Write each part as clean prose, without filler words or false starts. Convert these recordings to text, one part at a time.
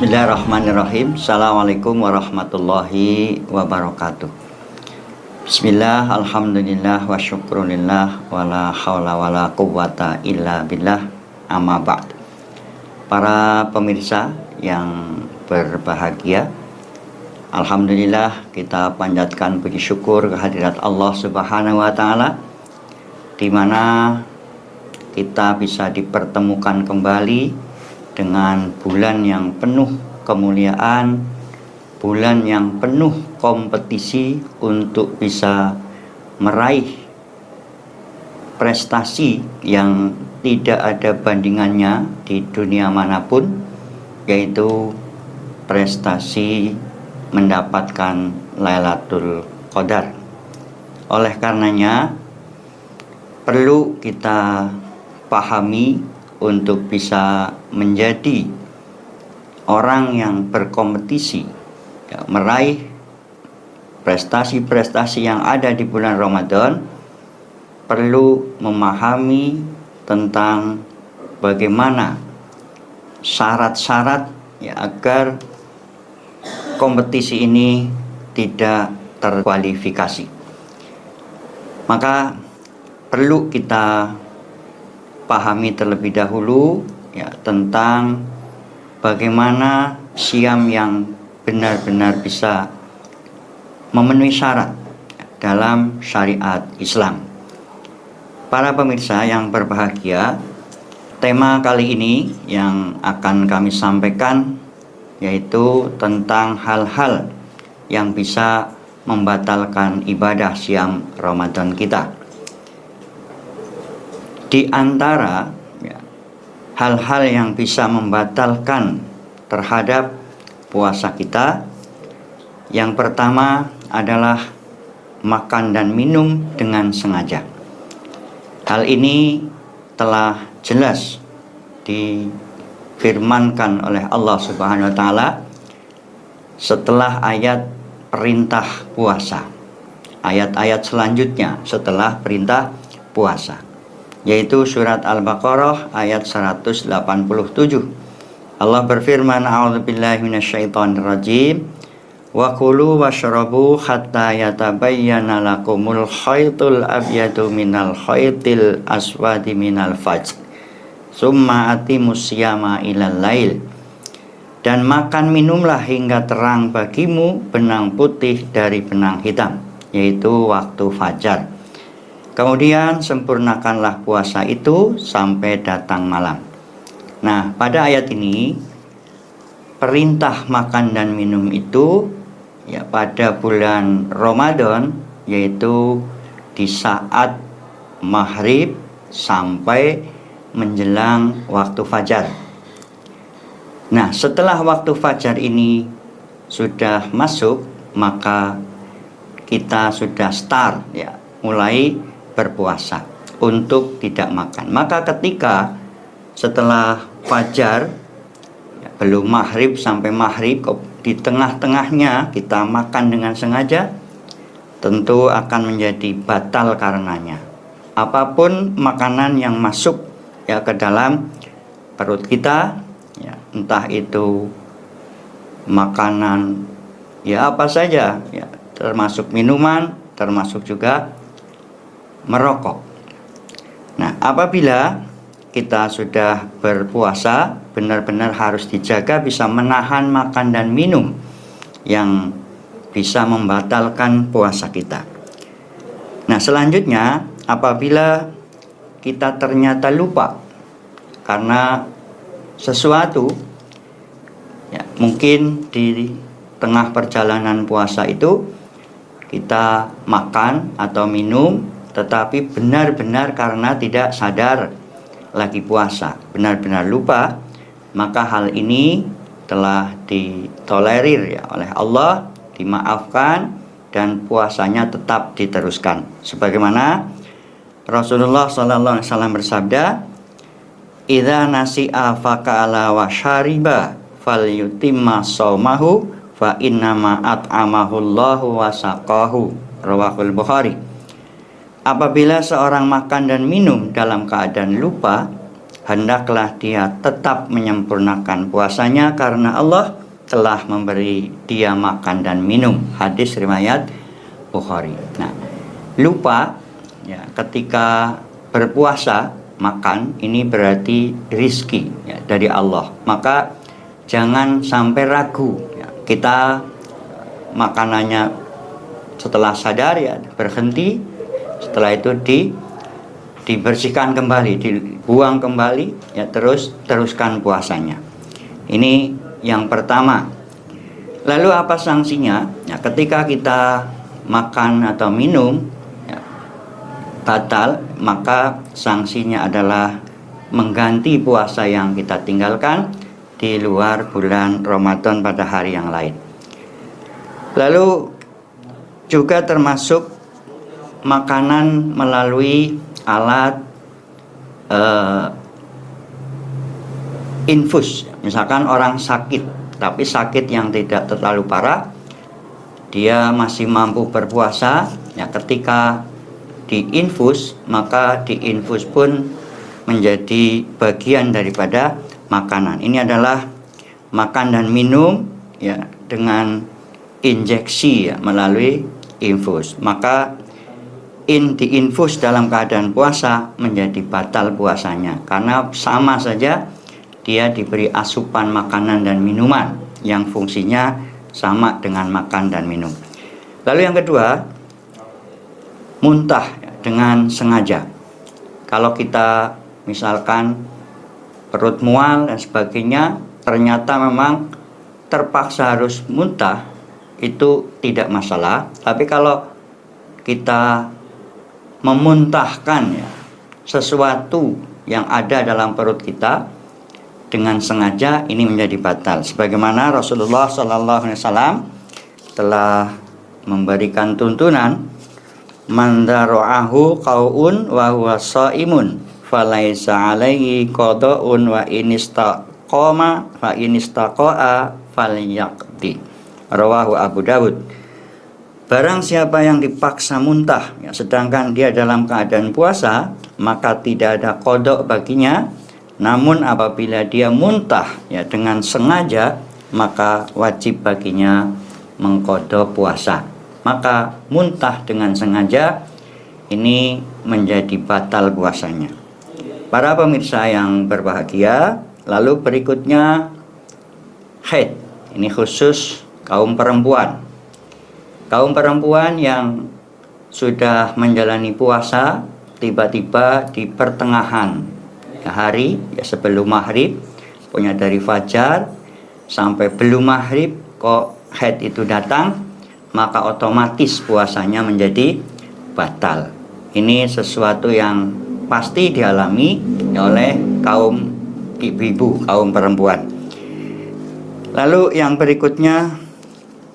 Bismillahirrahmanirrahim. Assalamualaikum warahmatullahi wabarakatuh. Bismillah, alhamdulillah, wa syukrulillah, wa la hawla wa la quwwata illa billah, amma ba'd. Para pemirsa yang berbahagia, alhamdulillah kita panjatkan puji syukur kehadirat Allah Subhanahu wa taala, di mana kita bisa dipertemukan kembali dengan bulan yang penuh kemuliaan, bulan yang penuh kompetisi untuk bisa meraih prestasi yang tidak ada bandingannya di dunia manapun, yaitu prestasi mendapatkan Lailatul Qadar. Oleh karenanya perlu kita pahami untuk bisa menjadi orang yang berkompetisi, meraih prestasi-prestasi yang ada di bulan Ramadan, perlu memahami tentang bagaimana syarat-syarat agar kompetisi ini tidak terkualifikasi. Maka perlu kita pahami terlebih dahulu tentang bagaimana siam yang benar-benar bisa memenuhi syarat dalam syariat Islam. Para pemirsa yang berbahagia, tema kali ini yang akan kami sampaikan yaitu tentang hal-hal yang bisa membatalkan ibadah siam Ramadan kita. Di antara hal-hal yang bisa membatalkan terhadap puasa kita, yang pertama adalah makan dan minum dengan sengaja. Hal ini telah jelas difirmankan oleh Allah Subhanahu wa taala setelah ayat perintah puasa. Ayat-ayat selanjutnya setelah perintah puasa, yaitu surat Al-Baqarah ayat 187. Allah berfirman, a'udzubillahi minasyaitonirrajim, wa kulu washrabu hatta yatabayyana lakumul khaytul abyadu minal khaytil aswadi minal fajr summa atimus siyama ilal lail. Dan makan minumlah hingga terang bagimu benang putih dari benang hitam, yaitu waktu fajar. Kemudian sempurnakanlah puasa itu sampai datang malam. Nah, pada ayat ini perintah makan dan minum itu pada bulan Ramadan, yaitu di saat maghrib sampai menjelang waktu fajar. Nah, setelah waktu fajar ini sudah masuk, maka kita sudah start mulai berpuasa untuk tidak makan. Maka ketika setelah fajar belum maghrib sampai maghrib, di tengah-tengahnya kita makan dengan sengaja, tentu akan menjadi batal karenanya. Apapun makanan yang masuk ke dalam perut kita, entah itu makanan apa saja, termasuk minuman, termasuk juga merokok. Nah, apabila kita sudah berpuasa, benar-benar harus dijaga bisa menahan makan dan minum yang bisa membatalkan puasa kita. Nah, selanjutnya apabila kita ternyata lupa karena sesuatu, mungkin di tengah perjalanan puasa itu kita makan atau minum, tetapi benar-benar karena tidak sadar lagi puasa, benar-benar lupa, maka hal ini telah ditolerir oleh Allah, dimaafkan, dan puasanya tetap diteruskan. Sebagaimana Rasulullah SAW bersabda, "Idza nasi'a faka'ala wa syariba falyutimma shaumahu fa innama at'amahu Allahu wa saqahu." Rawahul Bukhari. Apabila seorang makan dan minum dalam keadaan lupa, hendaklah dia tetap menyempurnakan puasanya karena Allah telah memberi dia makan dan minum. Hadis riwayat Bukhari. Nah, lupa ya ketika berpuasa makan ini berarti rizki ya, dari Allah. Maka jangan sampai ragu ya, kita makanannya setelah sadar ya berhenti, setelah itu dibersihkan kembali, dibuang kembali ya, teruskan puasanya. Ini yang pertama. Lalu apa sanksinya ya, ketika kita makan atau minum ya, batal, maka sanksinya adalah mengganti puasa yang kita tinggalkan di luar bulan Ramadan pada hari yang lain. Lalu juga termasuk makanan melalui alat infus. Misalkan orang sakit, tapi sakit yang tidak terlalu parah, dia masih mampu berpuasa ya, ketika diinfus, maka diinfus pun menjadi bagian daripada makanan. Ini adalah makan dan minum ya dengan injeksi ya, melalui infus. Maka diinfus dalam keadaan puasa menjadi batal puasanya, karena sama saja dia diberi asupan makanan dan minuman yang fungsinya sama dengan makan dan minum. Lalu yang kedua, muntah ya, dengan sengaja. Kalau kita misalkan perut mual dan sebagainya, ternyata memang terpaksa harus muntah, itu tidak masalah. Tapi kalau kita memuntahkan ya, sesuatu yang ada dalam perut kita dengan sengaja, ini menjadi batal. Sebagaimana Rasulullah SAW telah memberikan tuntunan, man dara'ahu qau'un wa huwa shaimun falaisa alaihi qada'un wa inistaqama fa inistaqa'a falyaqdi. Rawahu Abu Dawud. Barang siapa yang dipaksa muntah ya, sedangkan dia dalam keadaan puasa, maka tidak ada qada' baginya. Namun apabila dia muntah ya dengan sengaja, maka wajib baginya mengqada puasa. Maka muntah dengan sengaja ini menjadi batal puasanya. Para pemirsa yang berbahagia, lalu berikutnya haid. Ini khusus kaum perempuan. Kaum perempuan yang sudah menjalani puasa, tiba-tiba di pertengahan hari ya, sebelum maghrib, punya dari fajar sampai belum maghrib kok haid itu datang, maka otomatis puasanya menjadi batal. Ini sesuatu yang pasti dialami oleh kaum ibu-ibu, kaum perempuan. Lalu yang berikutnya,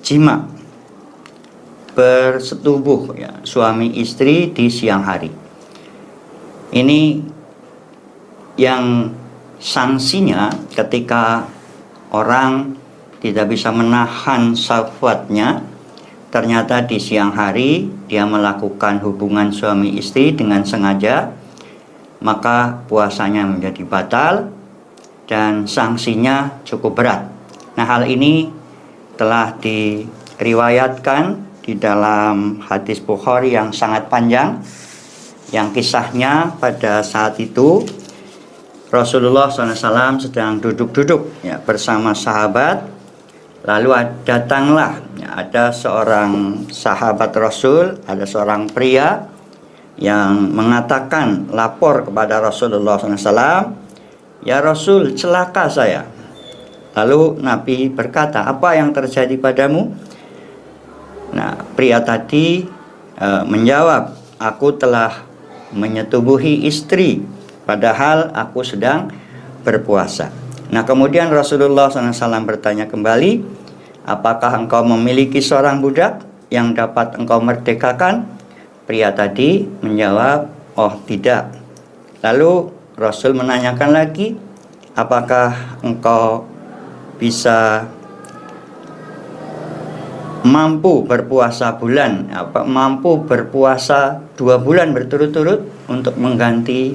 jima, bersetubuh ya, suami istri di siang hari. Ini yang sanksinya ketika orang tidak bisa menahan syahwatnya, ternyata di siang hari dia melakukan hubungan suami istri dengan sengaja, maka puasanya menjadi batal dan sanksinya cukup berat. Nah, hal ini telah diriwayatkan di dalam hadis Bukhari yang sangat panjang, yang kisahnya pada saat itu Rasulullah SAW sedang duduk-duduk ya, bersama sahabat. Lalu datanglah ya, ada seorang sahabat Rasul, ada seorang pria yang mengatakan, lapor kepada Rasulullah SAW, ya Rasul, celaka saya. Lalu Nabi berkata, apa yang terjadi padamu? Nah, pria tadi menjawab, aku telah menyetubuhi istri, padahal aku sedang berpuasa. Nah, kemudian Rasulullah SAW bertanya kembali, apakah engkau memiliki seorang budak yang dapat engkau merdekakan? Pria tadi menjawab, oh tidak. Lalu Rasul menanyakan lagi, apakah engkau bisa mampu berpuasa mampu berpuasa 2 bulan berturut-turut untuk mengganti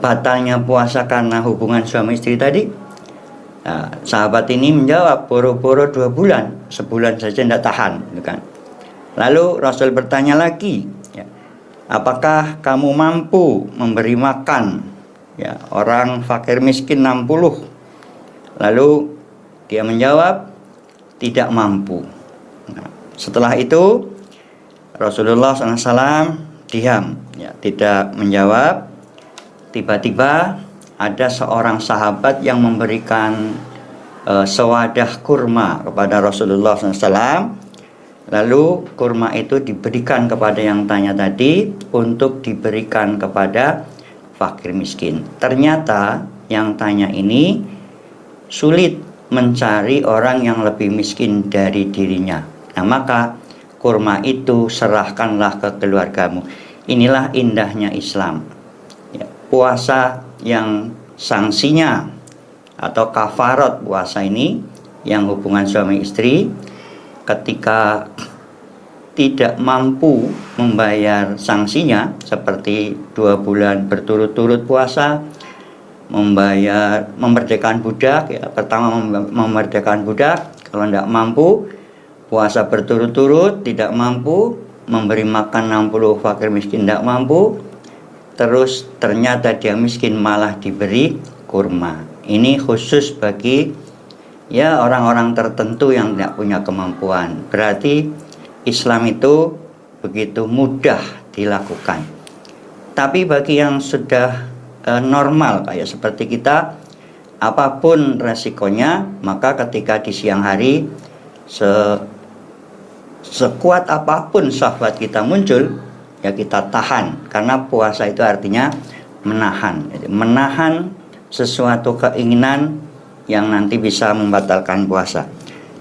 batalnya puasa karena hubungan suami istri tadi? Nah, sahabat ini menjawab, boro-boro 2 bulan, sebulan saja tidak tahan, gitu kan. Lalu Rasul bertanya lagi, ya, apakah kamu mampu memberi makan, ya, orang fakir miskin 60? Lalu dia menjawab, tidak mampu. Nah, setelah itu Rasulullah SAW diam, ya, tidak menjawab. Tiba-tiba ada seorang sahabat yang memberikan sewadah kurma kepada Rasulullah SAW. Lalu kurma itu diberikan kepada yang tanya tadi untuk diberikan kepada fakir miskin. Ternyata yang tanya ini sulit mencari orang yang lebih miskin dari dirinya. Nah, maka kurma itu serahkanlah ke keluargamu. Inilah indahnya Islam. Ya, puasa yang sanksinya atau kafarat puasa ini, yang hubungan suami istri, ketika tidak mampu membayar sanksinya seperti 2 bulan berturut-turut puasa, memerdekakan budak, ya, pertama memerdekakan budak, kalau tidak mampu puasa berturut-turut, tidak mampu memberi makan 60 fakir miskin, tidak mampu, terus ternyata dia miskin malah diberi kurma. Ini khusus bagi, ya, orang-orang tertentu yang tidak punya kemampuan. Berarti Islam itu begitu mudah dilakukan. Tapi bagi yang sudah normal kayak seperti kita, apapun resikonya, maka ketika di siang hari sekuat apapun syahwat kita muncul, ya kita tahan, karena puasa itu artinya menahan. Jadi, menahan sesuatu keinginan yang nanti bisa membatalkan puasa.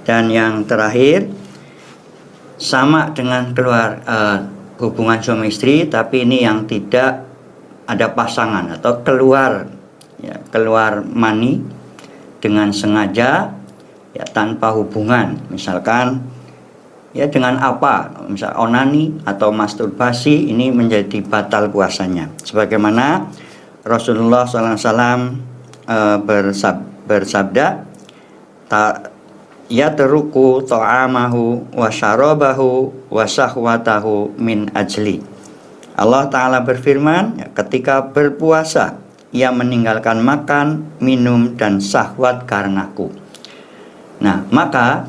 Dan yang terakhir, sama dengan hubungan suami istri, tapi ini yang tidak ada pasangan atau keluar mani dengan sengaja, ya, tanpa hubungan, misalkan, ya, dengan apa, misal onani atau masturbasi, ini menjadi batal puasanya. Sebagaimana Rasulullah SAW bersabda, ya teruku ta'amahu wa syarabahu wa syahwatahu min ajli. Allah Ta'ala berfirman, ya, ketika berpuasa ia meninggalkan makan, minum, dan syahwat karenaku. Nah, maka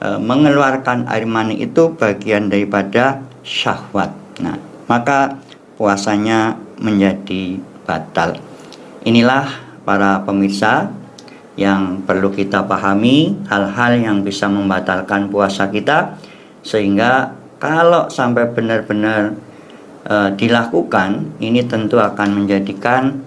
mengeluarkan air mani itu bagian daripada syahwat. Nah, maka puasanya menjadi batal. Inilah para pemirsa yang perlu kita pahami, hal-hal yang bisa membatalkan puasa kita, sehingga kalau sampai benar-benar dilakukan, ini tentu akan menjadikan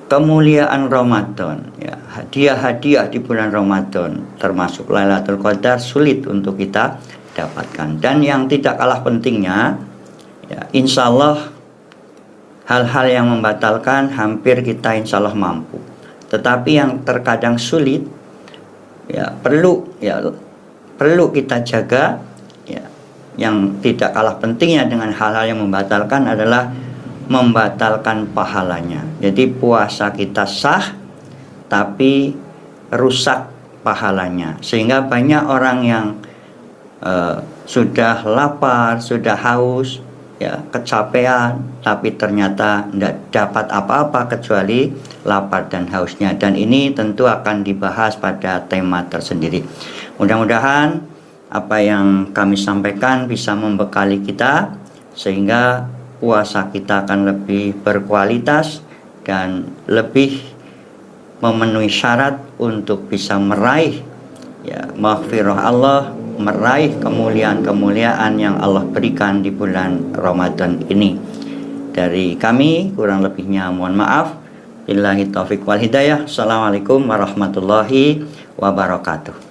kemuliaan Ramadan, ya, hadiah-hadiah di bulan Ramadan termasuk Lailatul Qadar sulit untuk kita dapatkan. Dan yang tidak kalah pentingnya, ya, insya Allah hal-hal yang membatalkan hampir kita insya Allah mampu. Tetapi yang terkadang sulit, ya, perlu kita jaga, ya. Yang tidak kalah pentingnya dengan hal-hal yang membatalkan adalah membatalkan pahalanya. Jadi puasa kita sah tapi rusak pahalanya, sehingga banyak orang yang sudah lapar, sudah haus, ya, kecapean, tapi ternyata tidak dapat apa-apa kecuali lapar dan hausnya. Dan ini tentu akan dibahas pada tema tersendiri. Mudah-mudahan apa yang kami sampaikan bisa membekali kita, sehingga puasa kita akan lebih berkualitas dan lebih memenuhi syarat untuk bisa meraih, ya, maghfirah Allah, meraih kemuliaan-kemuliaan yang Allah berikan di bulan Ramadan ini. Dari kami kurang lebihnya mohon maaf. Billahi taufiq wal hidayah. Assalamualaikum warahmatullahi wabarakatuh.